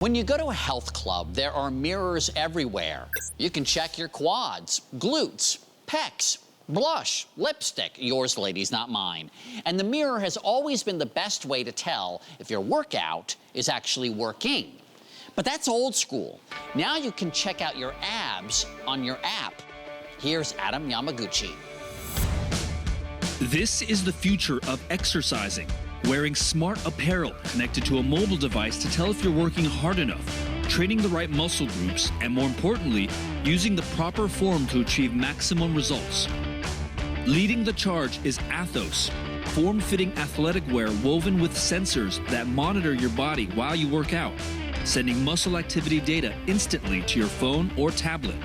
When you go to a health club, there are mirrors everywhere. You can check your quads, glutes, pecs, blush, lipstick. Yours, ladies, not mine. And the mirror has always been the best way to tell if your workout is actually working. But that's old school. Now you can check out your abs on your app. Here's Adam Yamaguchi. This is the future of exercising. Wearing smart apparel connected to a mobile device to tell if you're working hard enough, training the right muscle groups, and more importantly, using the proper form to achieve maximum results. Leading the charge is Athos, form-fitting athletic wear woven with sensors that monitor your body while you work out, sending muscle activity data instantly to your phone or tablet.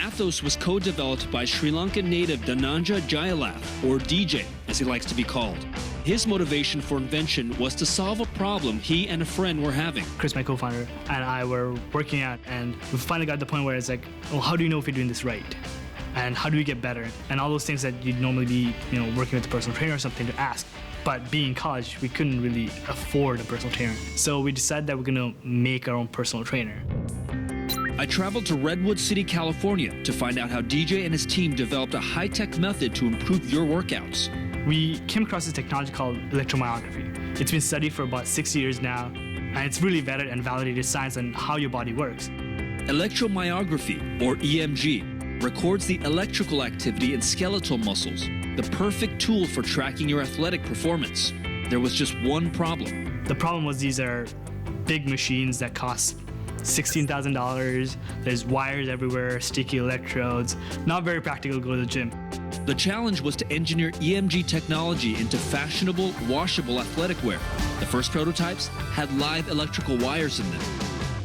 Athos was co-developed by Sri Lankan native Dhananjay Jayalath, or DJ, as he likes to be called. His motivation for invention was to solve a problem he and a friend were having. Chris, my co-founder, and I were working out, and we finally got to the point where it's like, well, how do you know if you're doing this right? And how do we get better? And all those things that you'd normally be, working with a personal trainer or something to ask. But being in college, we couldn't really afford a personal trainer. So we decided that we're gonna make our own personal trainer. I traveled to Redwood City, California to find out how DJ and his team developed a high-tech method to improve your workouts. We came across this technology called electromyography. It's been studied for about 6 years now, and it's really vetted and validated science on how your body works. Electromyography, or EMG, records the electrical activity in skeletal muscles, the perfect tool for tracking your athletic performance. There was just one problem. The problem was these are big machines that cost $16,000. There's wires everywhere, sticky electrodes, not very practical to go to the gym. The challenge was to engineer EMG technology into fashionable, washable athletic wear. The first prototypes had live electrical wires in them.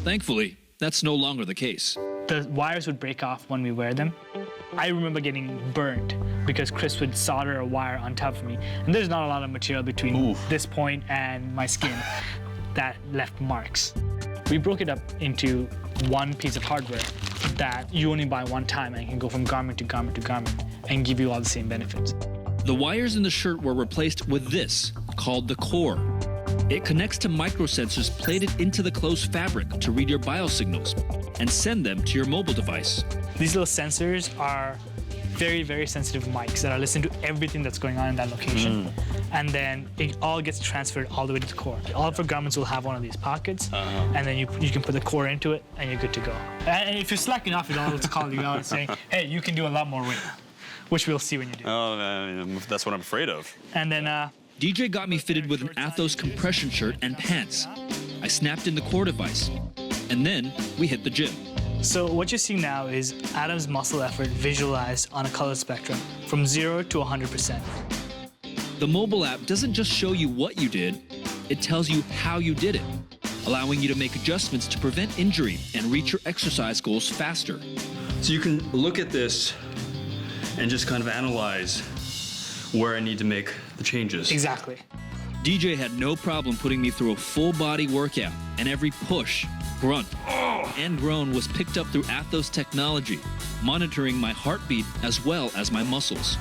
Thankfully, that's no longer the case. The wires would break off when we wear them. I remember getting burnt because Chris would solder a wire on top of me, and there's not a lot of material between this point and my skin that left marks. We broke it up into one piece of hardware that you only buy one time and can go from garment to garment to garment and give you all the same benefits. The wires in the shirt were replaced with this, called the core. It connects to microsensors plated into the clothes fabric to read your biosignals and send them to your mobile device. These little sensors are very, very sensitive mics that are listening to everything that's going on in that location. And then it all gets transferred all the way to the core. All of our garments will have one of these pockets, and then you can put the core into it, and you're good to go. And if you're slacking off, it'll always call you out and say, hey, you can do a lot more weight, which we'll see when you do. Oh, that's what I'm afraid of. And then DJ got me fitted with an Athos compression shirt and pants. I snapped in the core device, and then we hit the gym. So what you're seeing now is Adam's muscle effort visualized on a color spectrum from 0 to 100%. The mobile app doesn't just show you what you did, it tells you how you did it, allowing you to make adjustments to prevent injury and reach your exercise goals faster. So you can look at this and just kind of analyze where I need to make the changes. Exactly. DJ had no problem putting me through a full body workout, and every push, grunt, and groan was picked up through Athos technology, monitoring my heartbeat as well as my muscles.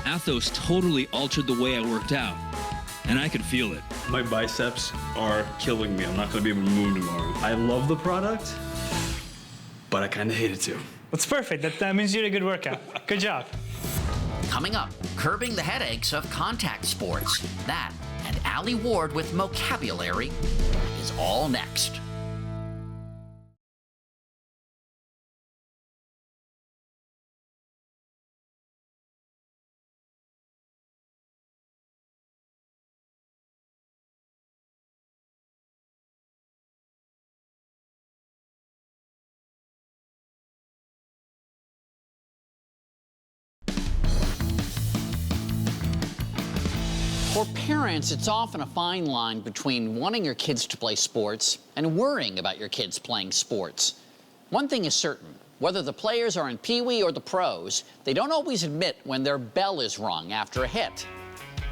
Athos totally altered the way I worked out, and I could feel it. My biceps are killing me. I'm not going to be able to move tomorrow. I love the product, but I kind of hate it too. That's perfect. That means you did a good workout. Good job. Coming up, curbing the headaches of contact sports. That and Allie Ward with vocabulary is all next. For parents, it's often a fine line between wanting your kids to play sports and worrying about your kids playing sports. One thing is certain, whether the players are in Pee Wee or the pros, they don't always admit when their bell is rung after a hit.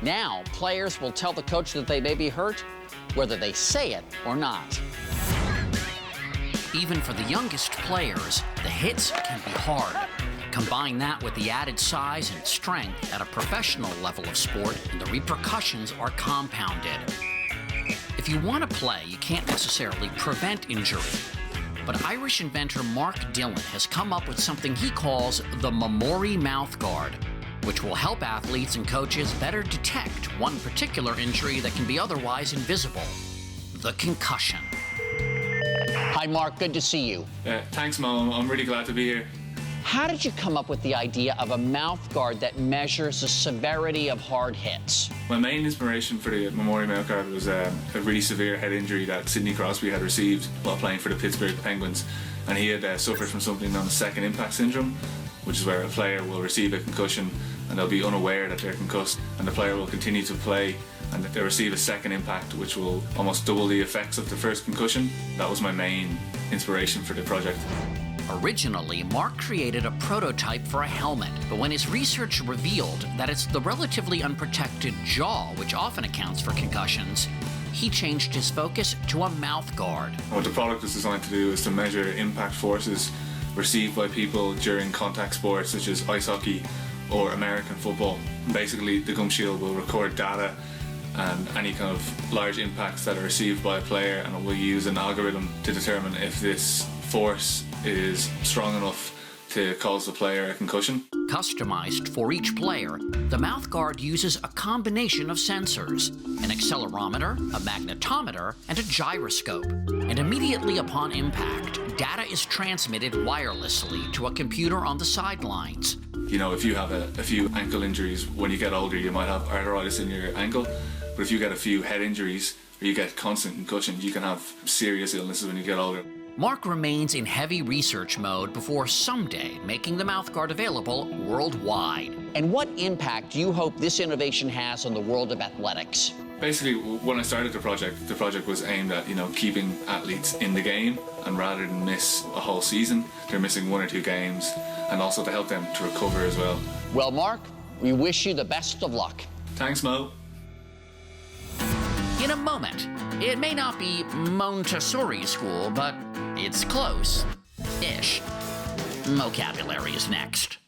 Now, players will tell the coach that they may be hurt, whether they say it or not. Even for the youngest players, the hits can be hard. Combine that with the added size and strength at a professional level of sport, and the repercussions are compounded. If If you want to play, you can't necessarily prevent injury. But Irish inventor Mark Dillon has come up with something he calls the Memory mouthguard, which will help athletes and coaches better detect one particular injury that can be otherwise invisible, the concussion. Hi, Mark. Good to see you. Thanks, Mo. I'm really glad to be here. How did you come up with the idea of a mouthguard that measures the severity of hard hits? My main inspiration for the Memory mouthguard was a really severe head injury that Sidney Crosby had received while playing for the Pittsburgh Penguins. And he had suffered from something known as second impact syndrome, which is where a player will receive a concussion and they'll be unaware that they're concussed, and the player will continue to play and that they receive a second impact, which will almost double the effects of the first concussion. That was my main inspiration for the project. Originally, Mark created a prototype for a helmet, but when his research revealed that it's the relatively unprotected jaw which often accounts for concussions, he changed his focus to a mouth guard. What the product is designed to do is to measure impact forces received by people during contact sports such as ice hockey or American football. Basically, the gum shield will record data and any kind of large impacts that are received by a player, and it will use an algorithm to determine if this force is strong enough to cause the player a concussion. Customized for each player, the mouthguard uses a combination of sensors, an accelerometer, a magnetometer, and a gyroscope. And immediately upon impact, data is transmitted wirelessly to a computer on the sidelines. You know, if you have a few ankle injuries, when you get older, you might have arthritis in your ankle. But if you get a few head injuries, or you get constant concussion, you can have serious illnesses when you get older. Mark remains in heavy research mode before someday making the mouthguard available worldwide. And what impact do you hope this innovation has on the world of athletics? Basically, when I started the project was aimed at, keeping athletes in the game, and rather than miss a whole season, they're missing 1 or 2 games, and also to help them to recover as well. Well, Mark, we wish you the best of luck. Thanks, Mo. In a moment, it may not be Montessori school, but it's close-ish. Vocabulary is next.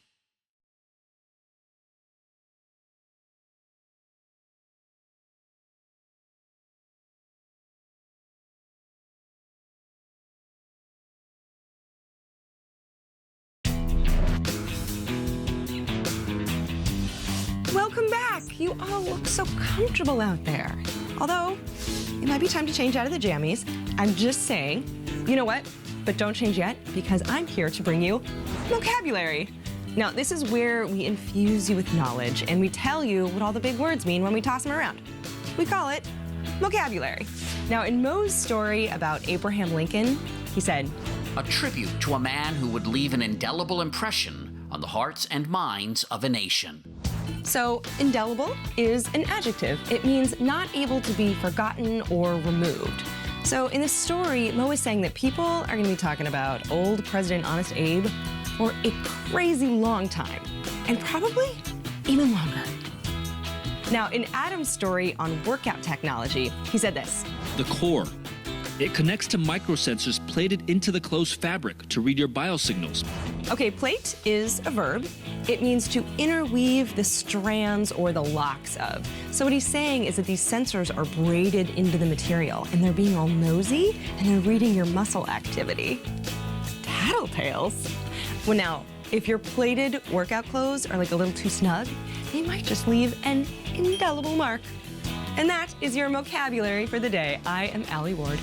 Welcome back. You all look so comfortable out there. Although, it might be time to change out of the jammies. I'm just saying, you know what? But don't change yet, because I'm here to bring you vocabulary. Now, this is where we infuse you with knowledge, and we tell you what all the big words mean when we toss them around. We call it vocabulary. Now, in Mo's story about Abraham Lincoln, he said, A tribute to a man who would leave an indelible impression on the hearts and minds of a nation. So, indelible is an adjective. It means not able to be forgotten or removed. So, in this story, Mo is saying that people are going to be talking about old President Honest Abe for a crazy long time, and probably even longer. Now, in Adam's story on workout technology, he said this. The core. It connects to microsensors plated into the clothes fabric to read your biosignals. Okay, plate is a verb. It means to interweave the strands or the locks of. So what he's saying is that these sensors are braided into the material, and they're being all nosy, and they're reading your muscle activity. Tattletales. Well, now, if your plated workout clothes are like a little too snug, they might just leave an indelible mark. And that is your vocabulary for the day. I am Allie Ward.